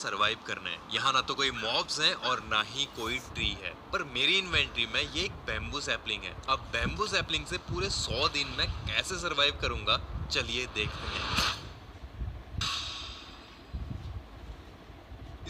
Survive करना है। यहाँ ना तो कोई मॉब्स हैं और ना ही कोई ट्री है, पर मेरी इन्वेंटरी में ये एक बैम्बू सैपलिंग है। अब बैम्बू सैपलिंग से पूरे 100 दिन मैं कैसे सरवाइव करूंगा, चलिए देखते हैं।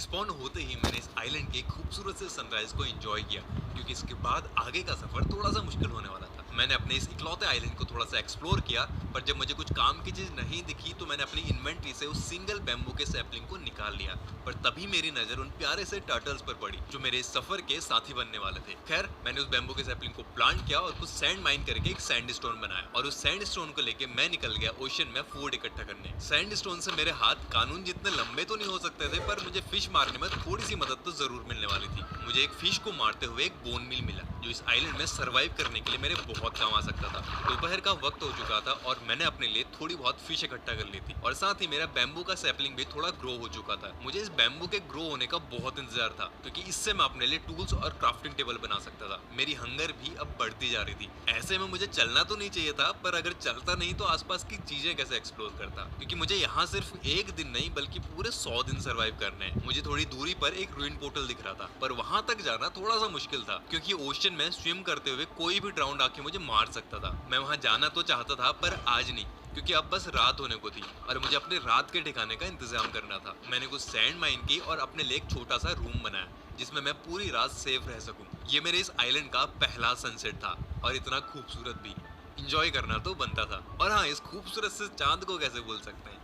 स्पॉन होते ही मैंने इस आइलैंड के खूबसूरत से सनराइज को एंजॉय किया, क्योंकि इसके बाद आगे का सफर थोड़ा सा मुश्किल होने वाला था। मैंने अपने इस इकलौते आइलैंड को थोड़ा सा एक्सप्लोर किया, पर जब मुझे कुछ काम की चीज नहीं दिखी तो मैंने अपनी इन्वेंटरी से उस सिंगल बैम्बू के सैपलिंग को निकाल लिया। पर तभी मेरी नजर उन प्यारे से टर्टल्स पर पड़ी जो मेरे इस सफर के साथी बनने वाले थे। खैर, मैंने उस बैम्बू के सैपलिंग को प्लांट किया और कुछ सैंड माइन करके एक सैंड स्टोन बनाया, और उस सैंड स्टोन को लेके मैं निकल गया ओशन में फूड इकट्ठा करने। सैंड स्टोन से मेरे हाथ कानून जितने लंबे तो नहीं हो सकते थे, पर मुझे फिश मारने में थोड़ी सी मदद तो जरूर मिलने वाली थी। मुझे एक फिश को मारते हुए एक बोन मिल मिला, जो इस आइलैंड में सरवाइव करने के लिए मेरे बहुत काम आ सकता था। दोपहर का वक्त हो चुका था और मैंने अपने लिए थोड़ी बहुत फिश इकट्ठा कर ली थी, और साथ ही मेरा बैम्बू का सैपलिंग भी थोड़ा ग्रो हो चुका था। मुझे इस बैम्बू के ग्रो होने का बहुत इंतजार था, क्योंकि इससे मैं अपने लिए टूल्स और क्राफ्टिंग टेबल बना सकता था। मेरी हंगर भी अब बढ़ती जा रही थी। ऐसे में मुझे चलना तो नहीं चाहिए था, पर अगर चलता नहीं तो आसपास की चीजें कैसे एक्सप्लोर करता, क्योंकि मुझे यहाँ सिर्फ एक दिन नहीं बल्कि पूरे 100 दिन सरवाइव करने हैं। मुझे थोड़ी दूरी पर एक रूइन पोर्टल दिख रहा था, पर वहां तक जाना थोड़ा सा मुश्किल था, क्योंकि ओशन में स्विम करते हुए कोई भी ड्राउंड आके मुझे मार सकता था। मैं वहां जाना तो चाहता था, पर आज नहीं, क्योंकि अब बस रात होने को थी और मुझे अपने रात के ठिकाने का इंतजाम करना था। मैंने कुछ सैंड माइन की और अपने लिए एक छोटा सा रूम बनाया, जिसमें मैं पूरी रात सेफ रह सकूं। ये मेरे इस आइलैंड का पहला सनसेट था, और इतना खूबसूरत भी। इंजॉय करना तो बनता था। और हाँ, इस खूबसूरत से चांद को कैसे भूल सकते हैं।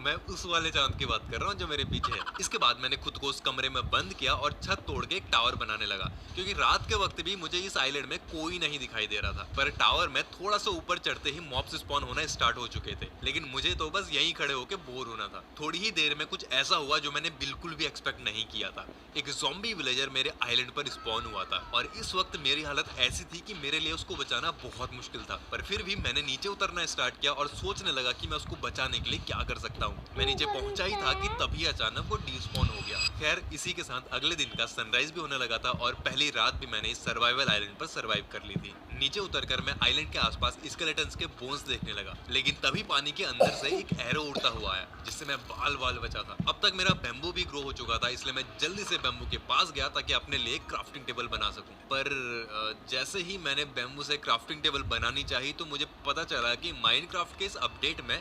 मैं उस वाले चांद की बात कर रहा हूँ जो मेरे पीछे है। इसके बाद मैंने खुद को उस कमरे में बंद किया और छत तोड़ के एक टावर बनाने लगा, क्योंकि रात के वक्त भी मुझे इस आइलैंड में कोई नहीं दिखाई दे रहा था। पर टावर में थोड़ा सा ऊपर चढ़ते ही मॉब्स स्पॉन होना स्टार्ट हो चुके थे, लेकिन मुझे तो बस यहीं खड़े होकर बोर होना था। थोड़ी ही देर में कुछ ऐसा हुआ जो मैंने बिल्कुल भी एक्सपेक्ट नहीं किया था। एक ज़ॉम्बी विलेजर मेरे आइलैंड पर स्पॉन हुआ था, और इस वक्त मेरी हालत ऐसी थी कि मेरे लिए उसको बचाना बहुत मुश्किल था। पर फिर भी मैंने नीचे उतरना स्टार्ट किया और सोचने लगा कि मैं उसको बचाने के लिए क्या कर सकता हूँ। मैं नीचे पहुंचा ही था कि तभी अचानक वो डिस्पॉन हो गया। खैर, इसी के साथ अगले दिन का सनराइज भी होने लगा था, और पहली रात भी मैंने इस सर्वाइवल आइलैंड पर सरवाइव कर ली थी। नीचे उतरकर मैं आइलैंड के आसपास स्केलेटन्स के बोन्स देखने लगा, लेकिन तभी पानी के अंदर से एक एरो उड़ता हुआ आया, जिससे मैं बाल बाल बचा था। अब तक मेरा बैम्बू भी ग्रो हो चुका था, इसलिए मैं जल्दी से बैम्बू के पास गया ताकि अपने लिए क्राफ्टिंग टेबल बना सकूं। पर जैसे ही मैंने बैम्बू से क्राफ्टिंग टेबल बनानी चाहिए तो मुझे पता चला कि माइनक्राफ्ट के इस अपडेट में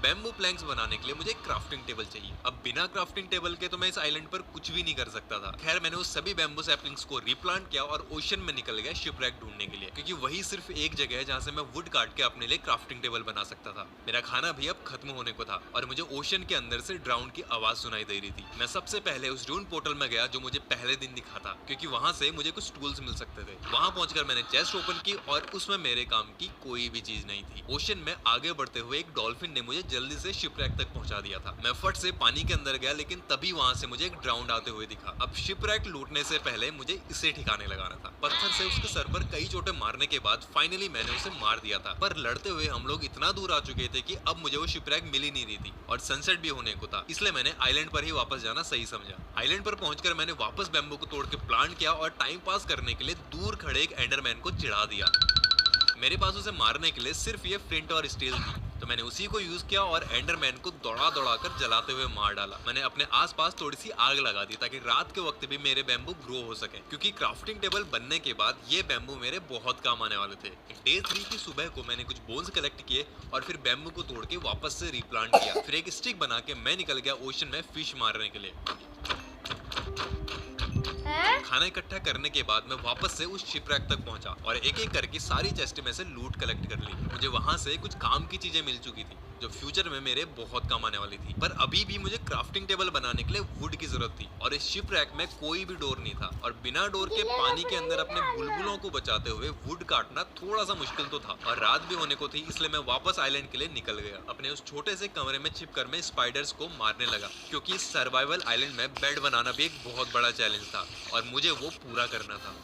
बैम्बू प्लैंक्स बनाने के लिए मुझे क्राफ्टिंग टेबल चाहिए। अब बिना क्राफ्टिंग टेबल के तो मैं इस आइलैंड पर कुछ भी नहीं कर सकता था। खैर, मैंने उस सभी बैम्बू सैपलिंग्स को रिप्लांट किया और ओशन में निकल गया शिपरैक ढूंढने के लिए, क्योंकि वही सिर्फ एक जगह है जहाँ से मैं वुड काट के अपने लिए क्राफ्टिंग टेबल बना सकता था। मेरा खाना भी अब खत्म होने को था, और मुझे ओशन के अंदर से ड्राउन की आवाज सुनाई दे रही थी। मैं सबसे पहले उस ड्यून पोर्टल में गया जो मुझे पहले दिन दिखा था, क्योंकि वहां से मुझे कुछ टूल्स मिल सकते थे। वहां पहुंचकर मैंने चेस्ट ओपन की, और उसमें मेरे काम की कोई भी चीज नहीं थी। ओशन में आगे बढ़ते हुए एक डॉल्फिन ने मुझे जल्दी से शिपरैक तक पहुंचा दिया था। मैं फट से पानी के अंदर गया, लेकिन तभी वहां से मुझे एक ड्राउन आते हुए दिखा। अब शिपरैक लूटने से पहले मुझे इसे ठिकाने लगाना था। पत्थर से उसके सर पर कई चोटें मारने के बाद फाइनली मैंने उसे मार दिया था, पर लड़ते हुए हम लोग इतना दूर आ चुके थे कि अब मुझे वो शिपरैक मिल ही नहीं रही थी, और सनसेट भी होने को था। इसलिए मैंने आइलैंड पर ही वापस जाना सही समझा। आइलैंड पर पहुंचकर मैंने वापस बैम्बू को तोड़ के प्लांट किया, और टाइम पास करने के लिए दूर खड़े एक एंडरमैन को चिढ़ा दिया। मेरे पास उसे मारने के लिए सिर्फ ये फ्लिंट और स्टील थी, तो मैंने उसी को यूज किया और एंडरमैन को दौड़ा दौड़ा कर जलाते हुए मार डाला। मैंने अपने आसपास थोड़ी सी आग लगा दी ताकि रात के वक्त भी मेरे बैम्बू ग्रो हो सके, क्योंकि क्राफ्टिंग टेबल बनने के बाद ये बैम्बू मेरे बहुत काम आने वाले थे। डे 3 की सुबह को मैंने कुछ बोन्स कलेक्ट किए और फिर बैम्बू को तोड़ के वापस से रिप्लांट किया। फिर एक स्टिक बना के मैं निकल गया ओशन में फिश मारने के लिए। खाना इकट्ठा करने के बाद मैं वापस से उस शिपरैक तक पहुंचा और एक एक करके सारी चेस्ट में से लूट कलेक्ट कर ली। मुझे वहां से कुछ काम की चीजें मिल चुकी थी जो फ्यूचर में मेरे बहुत काम आने वाली थी, पर अभी भी मुझे क्राफ्टिंग टेबल बनाने के लिए वुड की जरूरत थी, और इस शिपरैक में कोई भी डोर नहीं था, और बिना डोर के पानी के अंदर अपने बुलबुलों को बचाते हुए वुड काटना थोड़ा सा मुश्किल तो था, और रात भी होने को थी। इसलिए मैं वापस आइलैंड के लिए निकल गया। अपने उस छोटे से कमरे में छिपकर मैं स्पाइडर्स को मारने लगा, क्योंकि इस सर्वाइवल आइलैंड में बेड बनाना भी एक बहुत बड़ा चैलेंज था और मुझे वो पूरा करना था।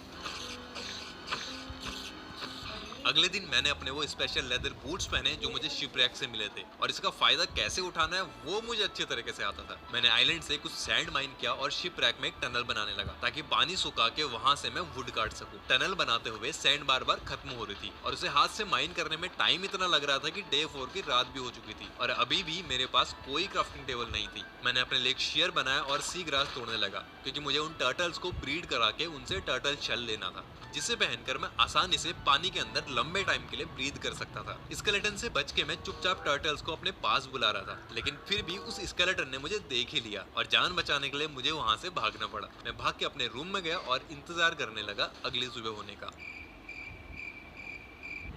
अगले दिन मैंने अपने वो स्पेशल लेदर बूट्स पहने जो मुझे शिपरैक से मिले थे, और इसका फायदा कैसे उठाना है वो मुझे अच्छे तरीके से आता था। मैंने आइलैंड से कुछ सैंड माइन किया और शिपरैक में एक टनल बनाने लगा ताकि पानी सुखा के वहां से मैं वुड काट सकूं। टनल बनाते हुए सैंड बार बार खत्म हो रही थी और उसे हाथ से माइन करने में टाइम इतना लग रहा था कि डे 4 की रात भी हो चुकी थी और अभी भी मेरे पास कोई क्राफ्टिंग टेबल नहीं थी। मैंने अपने लिए एक शेयर बनाया और सी ग्रास तोड़ने लगा क्योंकि मुझे उन टर्टल्स को ब्रीड करा के उनसे टर्टल शेल लेना था, जिसे पहनकर मैं आसानी से पानी के अंदर लंबे टाइम के लिए ब्रीथ कर सकता था। स्केलेटन से बच के मैं चुपचाप टर्टल्स को अपने पास बुला रहा था, लेकिन फिर भी उस स्केलेटन ने मुझे देख ही लिया और जान बचाने के लिए मुझे वहां से भागना पड़ा। मैं भाग के अपने रूम में गया और इंतजार करने लगा अगली सुबह होने का।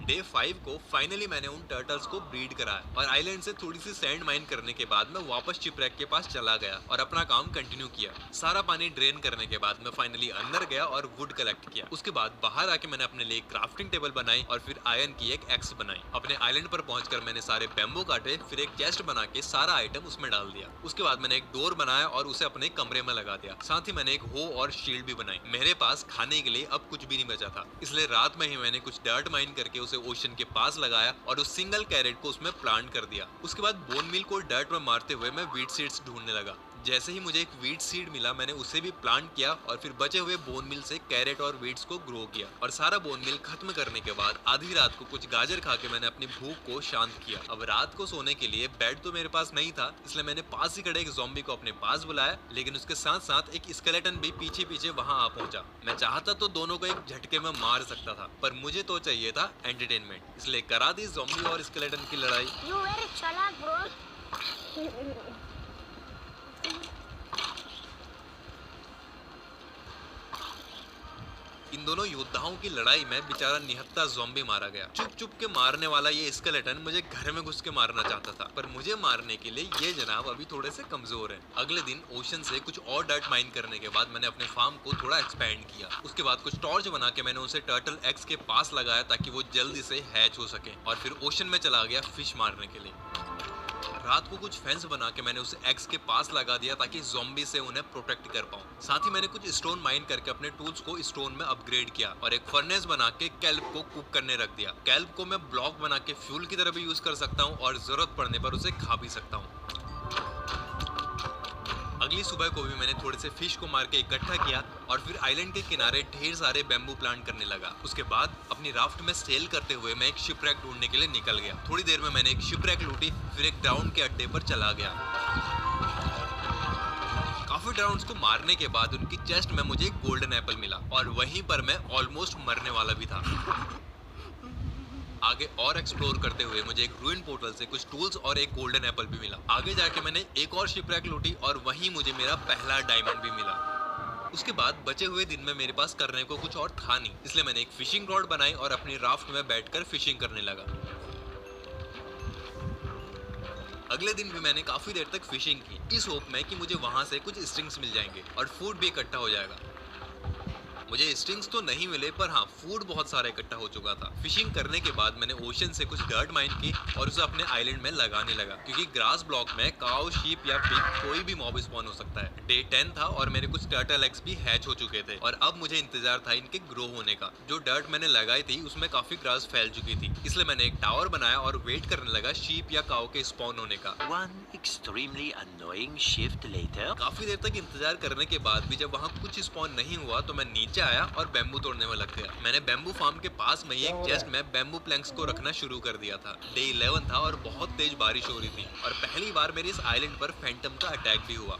डे 5 को फाइनली मैंने उन टर्टल्स को ब्रीड कराया और आइलैंड से थोड़ी सी सैंड माइन करने के बाद मैं वापस शिपरैक के पास चला गया और अपना काम कंटिन्यू किया। सारा पानी ड्रेन करने के बाद मैं फाइनली अंदर गया और वुड कलेक्ट किया। उसके बाद बाहर आके मैंने अपने लिए एक क्राफ्टिंग टेबल बनाई और फिर आयरन की एक एक्स बनाई। अपने आइलैंड पर पहुंचकर मैंने सारे बैम्बू काटे, फिर एक चेस्ट बना के सारा आइटम उसमें डाल दिया। उसके बाद मैंने एक डोर बनाया और उसे अपने कमरे में लगा दिया। साथ ही मैंने एक हो और शील्ड भी बनाई। मेरे पास खाने के लिए अब कुछ भी नहीं बचा था, इसलिए रात में ही मैंने कुछ डर्ट माइन करके उसे ओशन के पास लगाया और उस सिंगल कैरेट को उसमें प्लांट कर दिया। उसके बाद बोन मिल को डर्ट में मारते हुए मैं वीट सीड्स ढूंढने लगा। जैसे ही मुझे एक वीट सीड मिला मैंने उसे भी प्लांट किया और फिर बचे हुए बोन मिल से कैरेट और वीट्स को ग्रो किया। और सारा बोन मिल खत्म करने के बाद आधी रात को कुछ गाजर खा के मैंने अपनी भूख को शांत किया। अब रात को सोने के लिए बेड तो मेरे पास नहीं था, इसलिए मैंने पास ही खड़े एक ज़ॉम्बी को अपने पास बुलाया, लेकिन उसके साथ साथ एक स्केलेटन भी पीछे पीछे वहां आ पहुंचा। मैं चाहता तो दोनों को एक झटके में मार सकता था, पर मुझे तो चाहिए था एंटरटेनमेंट, इसलिए करा दी ज़ॉम्बी और स्केलेटन की लड़ाई। You very चालाक bro. इन दोनों योद्धाओं की लड़ाई में बेचारा निहत्था ज़ॉम्बी मारा गया। चुप चुप के मारने वाला ये स्केलेटन मुझे घर में घुस के मारना चाहता था, पर मुझे मारने के लिए ये जनाब अभी थोड़े से कमजोर हैं। अगले दिन ओशन से कुछ और डर्ट माइन करने के बाद मैंने अपने फार्म को थोड़ा एक्सपेंड किया। उसके बाद कुछ टॉर्च बना के मैंने उसे टर्टल एग्स के पास लगाया ताकि वो जल्दी से हैच हो सके, और फिर ओशन में चला गया फिश मारने के लिए। रात को कुछ फेंस बना के मैंने उसे एग्स के पास लगा दिया ताकि ज़ॉम्बी से उन्हें प्रोटेक्ट कर पाऊं। साथ ही मैंने कुछ स्टोन माइन करके अपने टूल्स को स्टोन में अपग्रेड किया और एक फर्नेस बना के कैल्प को कुक करने रख दिया। कैल्प को मैं ब्लॉक बना के फ्यूल की तरह भी यूज कर सकता हूं और जरूरत पड़ने पर उसे खा भी सकता हूं। अगली सुबह को भी मैंने थोड़े से फिश को मार के इकट्ठा किया और फिर आइलैंड के किनारे ढेर सारे बैम्बू प्लांट करने लगा। उसके बाद अपनी राफ्ट में सेल करते हुए मैं एक शिपरैक ढूंढने के लिए निकल गया। थोड़ी देर में मैंने एक शिपरैक लूटी, फिर एक ड्राउन के अड्डे पर चला गया। काफी ड्राउन्स को मारने के बाद उनकी चेस्ट में मुझे एक गोल्डन एप्पल मिला और वहीं पर मैं ऑलमोस्ट मरने वाला भी था। आगे और एक्सप्लोर करते हुए मुझे एक रूइन पोर्टल से कुछ टूल्स और एक गोल्डन एप्पल भी मिला। आगे जाके मैंने एक और शिपरैक लूटी और वहीं मुझे मेरा पहला डायमंड भी मिला। उसके बाद बचे हुए दिन में मेरे पास करने को कुछ और था नहीं, इसलिए मैंने एक फिशिंग रॉड बनाई और अपनी राफ्ट में बैठकर फिशिंग करने लगा। अगले दिन भी मैंने काफी देर तक फिशिंग की, इस होप में कि मुझे वहां से कुछ स्ट्रिंग्स मिल जाएंगे और फूड भी इकट्ठा हो जाएगा। मुझे स्ट्रिंग्स तो नहीं मिले, पर हाँ फूड बहुत सारा इकट्ठा हो चुका था। फिशिंग करने के बाद मैंने ओशन से कुछ डर्ट माइन की और उसे अपने आइलैंड में लगाने लगा, क्योंकि ग्रास ब्लॉक में काऊ, शीप या पिग कोई भी मॉब स्पॉन हो सकता है। डे 10 था और मेरे कुछ टर्टल एग्स भी हैच हो चुके थे और अब मुझे इंतजार था इनके ग्रो होने का। जो डर्ट मैंने लगाई थी उसमें काफी ग्रास फैल चुकी थी, इसलिए मैंने एक टावर बनाया और वेट करने लगा शीप या काऊ के स्पॉन होने का। One extremely annoying shift later. काफी देर तक इंतजार करने के बाद भी जब वहाँ कुछ स्पॉन नहीं हुआ तो मैं नीचे आया और बैम्बू तोड़ने में लग गया। मैंने बैम्बू फार्म के पास में ही एक चेस्ट में बैम्बू प्लैंक्स को रखना शुरू कर दिया था। डे 11 था और बहुत तेज बारिश हो रही थी और पहली बार मेरे इस आइलैंड पर फैंटम का अटैक भी हुआ।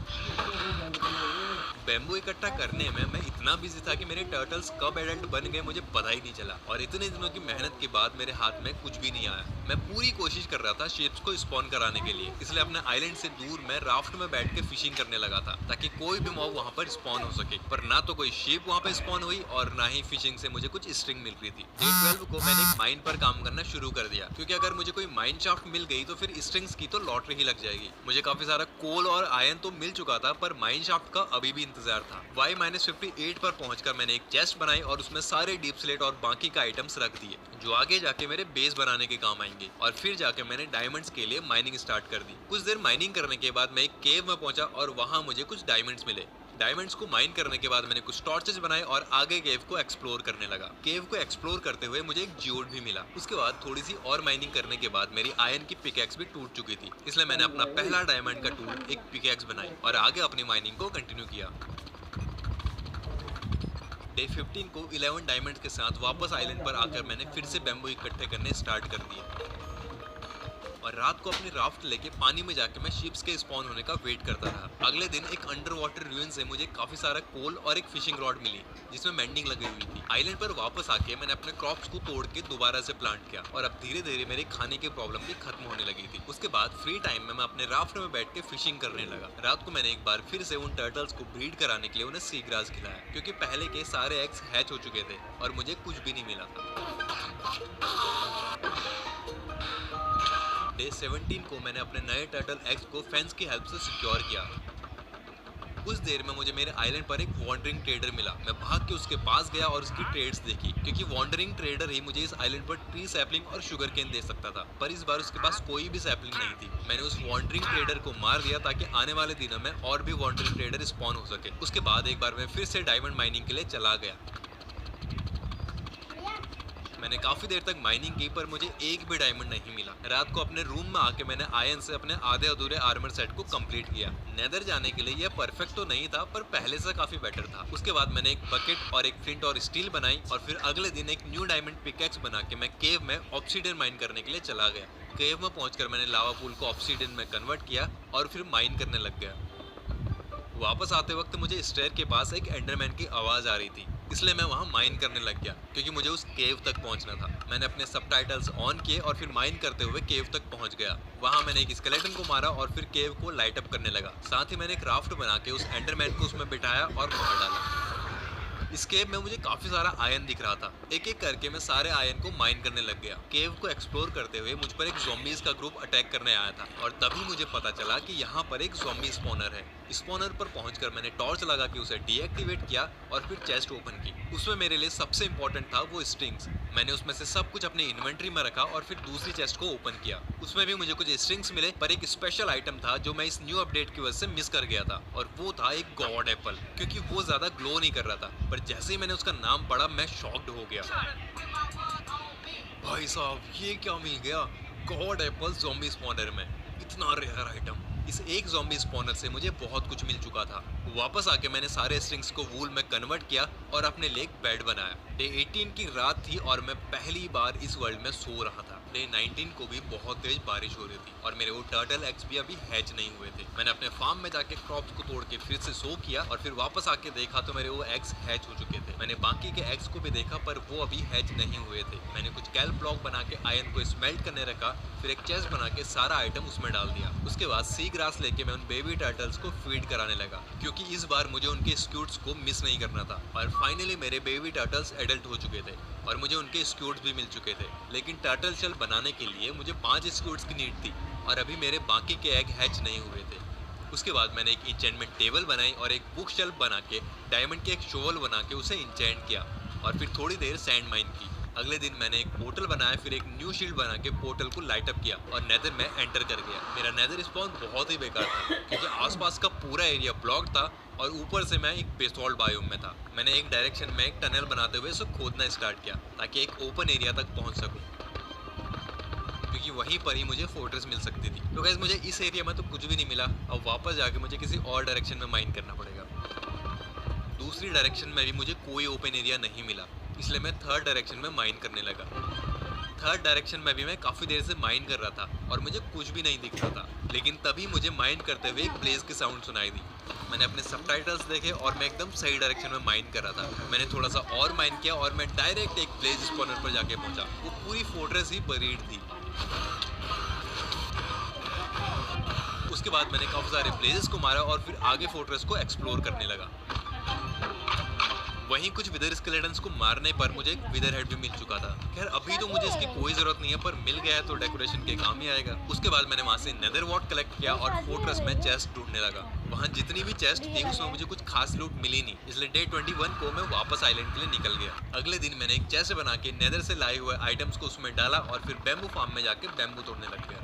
बैम्बू इकट्ठा करने में मैं इतना बिजी था कि मेरे टर्टल्स कब एडल्ट बन गए मुझे पता ही नहीं चला, और इतने दिनों की मेहनत के बाद मेरे हाथ में कुछ भी नहीं आया। मैं पूरी कोशिश कर रहा था शिप्स को स्पॉन कराने के लिए, इसलिए अपने आइलैंड से दूर मैं राफ्ट में बैठ के फिशिंग करने लगा था ताकि कोई भी मॉब वहाँ पर स्पॉन हो सके। पर ना तो कोई शिप वहाँ पे स्पॉन हुई और ना ही फिशिंग से मुझे कुछ स्ट्रिंग मिल रही थी। डे 12 को मैंने एक माइन पर काम करना शुरू कर दिया, क्योंकि अगर मुझे कोई माइन शाफ्ट मिल गई तो फिर स्ट्रिंग्स की तो लॉटरी ही लग जाएगी। मुझे काफी सारा कोल और आयरन तो मिल चुका था, पर माइन शाफ्ट का अभी भी इंतजार था। Y-58 पर पहुंचकर मैंने एक चेस्ट बनाई और उसमें सारे डीप स्लेट और बाकी का आइटम्स रख दिए, जो आगे जाके मेरे बेस बनाने के काम आएंगे। और फिर जाके मैंने डायमंड्स के लिए माइनिंग स्टार्ट कर दी। कुछ देर माइनिंग करने के बाद मैं एक केव में पहुंचा और वहां मुझे कुछ डायमंड्स मिले। डायमंड्स को माइन करने के बाद मैंने कुछ टॉर्चेस बनाए और आगे केव को एक्सप्लोर करने लगा। केव को एक्सप्लोर करते हुए मुझे एक जियोड भी मिला। उसके बाद थोड़ी सी और माइनिंग करने के बाद मेरी आयरन की पिकैक्स भी टूट चुकी थी, इसलिए मैंने अपना पहला डायमंड का टूल एक पिकैक्स बनाई और आगे अपनी माइनिंग को कंटिन्यू किया। डे 15 को 11 डायमंड के साथ वापस आइलैंड पर आकर मैंने फिर से बैम्बू इकट्ठे करने स्टार्ट कर दिए और रात को अपनी राफ्ट लेके पानी में जाके मैं शिप्स के स्पॉन होने का वेट करता रहा। अगले दिन एक अंडर वाटर रूइन से मुझे काफी सारा कोल और एक फिशिंग रॉड मिली जिसमें मेंडिंग लगी हुई थी। आइलैंड पर वापस आके मैंने अपने क्रॉप्स को तोड़ के दोबारा से प्लांट किया और अब धीरे धीरे मेरे खाने की प्रॉब्लम भी खत्म होने लगी थी। उसके बाद फ्री टाइम में मैं अपने राफ्ट में बैठ के फिशिंग करने लगा। रात को मैंने एक बार फिर से उन टर्टल्स को ब्रीड कराने के लिए उन्हें सी ग्रास खिलाया क्योंकि पहले के सारे एग्स हैच हो चुके थे और मुझे कुछ भी नहीं मिला था। डे 17 को मैंने अपने नए टर्टल एग्स को फेंस की हेल्प से सिक्योर किया। कुछ देर में मुझे मेरे आइलैंड पर एक वॉन्डरिंग ट्रेडर मिला। मैं भाग के उसके पास गया और उसकी ट्रेड्स देखी क्योंकि वॉन्डरिंग ट्रेडर ही मुझे इस आइलैंड पर ट्री सैपलिंग और शुगर केन दे सकता था, पर इस बार उसके पास कोई भी सैपलिंग नहीं थी। मैंने उस वॉन्डरिंग ट्रेडर को मार दिया ताकि आने वाले दिनों में और भी वॉन्डरिंग ट्रेडर स्पॉन हो सके। उसके बाद एक बार मैं फिर से डायमंड माइनिंग के लिए चला गया। मैंने काफी देर तक माइनिंग की पर मुझे एक भी डायमंड नहीं मिला। रात को अपने रूम में आके मैंने आयरन से अपने आधे अधूरे आर्मर सेट को कंप्लीट किया। नेदर जाने के लिए यह परफेक्ट तो नहीं था पर पहले से काफी बेटर था। उसके बाद मैंने एक बकेट और एक फ्लिंट और स्टील बनाई और फिर अगले दिन एक न्यू डायमंड पिकैक्स बना के मैं केव में ऑब्सीडियन माइन करने के लिए चला गया। केव में पहुंचकर मैंने लावा पूल को ऑब्सीडियन में कन्वर्ट किया और फिर माइन करने लग गया। वापस आते वक्त मुझे स्टेयर के पास एक एंडरमैन की आवाज आ रही थी, इसलिए मैं वहां माइन करने लग गया क्योंकि मुझे उस केव तक पहुंचना था। मैंने अपने सबटाइटल्स ऑन किए और फिर माइन करते हुए केव तक पहुंच गया। वहां मैंने एक स्केलेटन को मारा और फिर केव को लाइट अप करने लगा। साथ ही मैंने एक राफ्ट बना के उस एंडरमैन को उसमें बिठाया और बाहर डाला। इस केव में मुझे काफी सारा आयरन दिख रहा था। एक एक करके मैं सारे आयरन को माइन करने लग गया। केव को एक्सप्लोर करते हुए मुझ पर एक ज़ॉम्बीज का ग्रुप अटैक करने आया था और तभी मुझे पता चला कि यहाँ पर एक ज़ॉम्बी स्पॉनर है। स्पॉनर पर पहुंचकर मैंने टॉर्च लगा के उसे डीएक्टिवेट किया और फिर चेस्ट ओपन की। उसमें मेरे लिए सबसे इम्पोर्टेंट था वो स्ट्रिंग्स। मैंने उसमें से सब कुछ अपनी इन्वेंट्री में रखा और फिर दूसरी चेस्ट को ओपन किया। उसमें भी मुझे कुछ स्ट्रिंग्स मिले पर एक स्पेशल आइटम था जो मैं इस न्यू अपडेट की वजह से मिस कर गया था और वो था एक गॉड एप्पल, क्योंकि वो ज्यादा ग्लो नहीं कर रहा था। पर जैसे ही मैंने उसका नाम पढ़ा मैं शॉक्ड हो गया। भाई साहब ये क्या मिल गया, गॉड एप्पल ज़ॉम्बी स्पॉनर में, इतना रेयर आइटम। इस एक ज़ॉम्बी स्पॉनर से मुझे बहुत कुछ मिल चुका था। वापस आके मैंने सारे स्ट्रिंग्स को वूल में कन्वर्ट किया और अपने लिए एक बेड बनाया। डे 18 की रात थी और मैं पहली बार इस वर्ल्ड में सो रहा था। डे 19 को भी बहुत तेज बारिश हो रही थी और मेरे वो टर्टल एग्स भी अभी हैच नहीं हुए थे। मैंने अपने फार्म में जाके क्रॉप्स को तोड़ के फिर से सो किया और फिर वापस आके देखा तो मेरे वो एग्स हैच हो चुके थे। मैंने बाकी के एग्स को भी देखा पर वो अभी हैच नहीं हुए थे। मैंने कुछ कैल्प ब्लॉक बना के आयरन को स्मेल्ट करने रखा, फिर एक चेस्ट बना के सारा आइटम उसमें डाल दिया। उसके बाद सी ग्रास लेके मैं उन बेबी टर्टल्स को फीड कराने लगा क्योंकि इस बार मुझे उनके स्क्यूट्स को मिस नहीं करना था। और फाइनली मेरे बेबी टर्टल्स एडल्ट हो चुके थे और मुझे उनके स्क्यूट्स भी मिल चुके थे। लेकिन टर्टल शेल बनाने के लिए मुझे 5 स्क्यूट्स की नीड थी और अभी मेरे बाकी के एग हैच नहीं हुए थे। उसके बाद मैंने एक इंचेंटमेंट टेबल बनाई और एक बुक शेल्फ बना के डायमंड के एक शोवल बना के उसे इंचेंट किया और फिर थोड़ी देर सैंड माइन की। अगले दिन मैंने एक पोर्टल बनाया, फिर एक न्यू शील्ड बना के पोर्टल को लाइट अप किया और नेदर में एंटर कर गया। मेरा नेदर स्पॉन बहुत ही बेकार था क्योंकि आसपास का पूरा एरिया ब्लॉक था और ऊपर से मैं एक बेसॉल्ट बायोम में था। मैंने एक डायरेक्शन में एक टनल बनाते हुए उसे खोदना स्टार्ट किया ताकि एक ओपन एरिया तक पहुंच सकूं, क्योंकि वहीं पर ही मुझे फोर्ट्रेस मिल सकती थी। तो गाइस मुझे इस एरिया में तो कुछ भी नहीं मिला। अब वापस जाके मुझे किसी और डायरेक्शन में माइन करना पड़ेगा। दूसरी डायरेक्शन में भी मुझे कोई ओपन एरिया नहीं मिला, इसलिए मैं थर्ड डायरेक्शन में माइन करने लगा। थर्ड डायरेक्शन में भी मैं काफ़ी देर से माइन कर रहा था और मुझे कुछ भी नहीं दिख रहा था। लेकिन तभी मुझे माइन करते हुए एक ब्लेज की साउंड सुनाई दी। मैंने अपने सबटाइटल्स देखे और मैं एकदम सही डायरेक्शन में माइन कर रहा था। मैंने थोड़ा सा और माइन किया और मैं डायरेक्ट एक ब्लेज स्पॉनर पर जाके पहुंचा। वो पूरी फोर्ट्रेस ही बरीड थी। उसके बाद मैंने काफ़ी सारे ब्लेजेस को मारा और फिर आगे फोर्ट्रेस को एक्सप्लोर करने लगा। वहीं कुछ विदर स्केलेटन्स को मारने पर मुझे एक विदर हेड भी मिल चुका था। खैर अभी तो मुझे इसकी कोई जरूरत नहीं है, पर मिल गया है तो डेकोरेशन के काम ही आएगा। उसके बाद मैंने वहां से नेदर वॉट कलेक्ट किया और फोर्ट्रेस में चेस्ट ढूंढने लगा। वहां जितनी भी चेस्ट थी उसमें मुझे कुछ खास लूट मिली नहीं, इसलिए डे 21 को मैं वापस आइलैंड के लिए निकल गया। अगले दिन मैंने एक चेस्ट बना के नेदर से लाए हुए आइटम्स को उसमें डाला और फिर बैम्बू फार्म में जाके बैम्बू तोड़ने लग गया।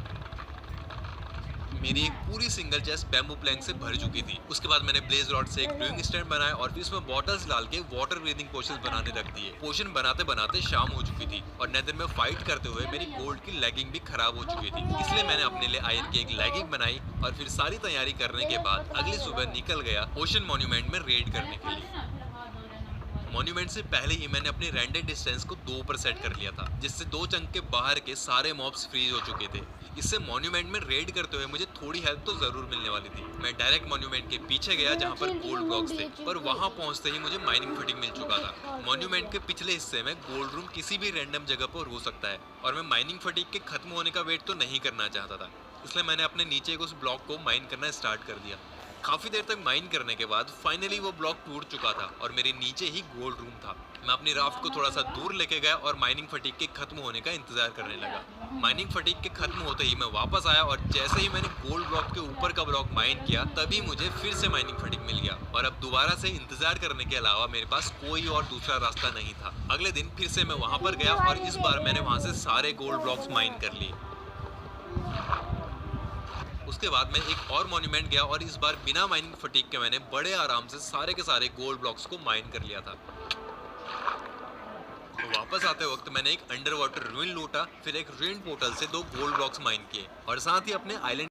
मेरी एक पूरी सिंगल चेस्ट बैम्बू प्लैंक से भर चुकी थी। उसके बाद मैंने ब्लेज रॉड से एक ब्रूइंग स्टैंड बनाया और फिर उसमें बॉटल्स डाल के वाटर ब्रीदिंग पोशंस बनाने रख दिए। पोशन बनाते बनाते शाम हो चुकी थी और नेदर में फाइट करते हुए मेरी गोल्ड की लेगिंग भी खराब हो चुकी थी, इसलिए मैंने अपने लिए आयरन की एक लेगिंग बनाई और फिर सारी तैयारी करने के बाद अगली सुबह निकल गया ओशन मॉन्यूमेंट में रेड करने के लिए। मॉन्यूमेंट से पहले ही मैंने अपनी रेंडर डिस्टेंस को 2 पर सेट कर लिया था, जिससे 2 चंक के बाहर के सारे मॉब्स फ्रीज हो चुके थे। इससे मॉन्यूमेंट में रेड करते हुए मुझे थोड़ी हेल्प तो जरूर मिलने वाली थी। मैं डायरेक्ट मॉन्यूमेंट के पीछे गया जहां पर गोल्ड ब्लॉक्स थे, पर वहां पहुंचते ही मुझे माइनिंग फटीग मिल चुका था। मॉन्यूमेंट के पिछले हिस्से में गोल्ड रूम किसी भी रैंडम जगह पर हो सकता है और मैं माइनिंग फटीग के खत्म होने का वेट तो नहीं करना चाहता था, इसलिए मैंने अपने नीचे उस ब्लॉक को माइन करना स्टार्ट कर दिया। काफी देर तक माइन करने के बाद फाइनली वो ब्लॉक टूट चुका था और मेरे नीचे ही गोल्ड रूम था। मैं अपनी राफ्ट को थोड़ा सा दूर लेके गया और माइनिंग फटीग के खत्म होने का इंतजार करने लगा। माइनिंग फटीग के खत्म होते ही मैं वापस आया और जैसे ही मैंने गोल्ड ब्लॉक के ऊपर का ब्लॉक माइन किया तभी मुझे फिर से माइनिंग फटीग मिल गया और अब दोबारा से इंतजार करने के अलावा मेरे पास कोई और दूसरा रास्ता नहीं था। अगले दिन फिर से मैं वहां पर गया और इस बार मैंने वहां से सारे गोल्ड ब्लॉक्स माइन कर लिए। उसके बाद मैं एक और मॉन्यूमेंट गया और इस बार बिना माइनिंग फटीग के मैंने बड़े आराम से सारे के सारे गोल्ड ब्लॉक्स को माइन कर लिया था। तो वापस आते वक्त मैंने एक अंडर वाटर रूइन लूटा, फिर एक रूइन पोर्टल से 2 गोल्ड ब्लॉक्स माइन किए और साथ ही अपने आइलैंड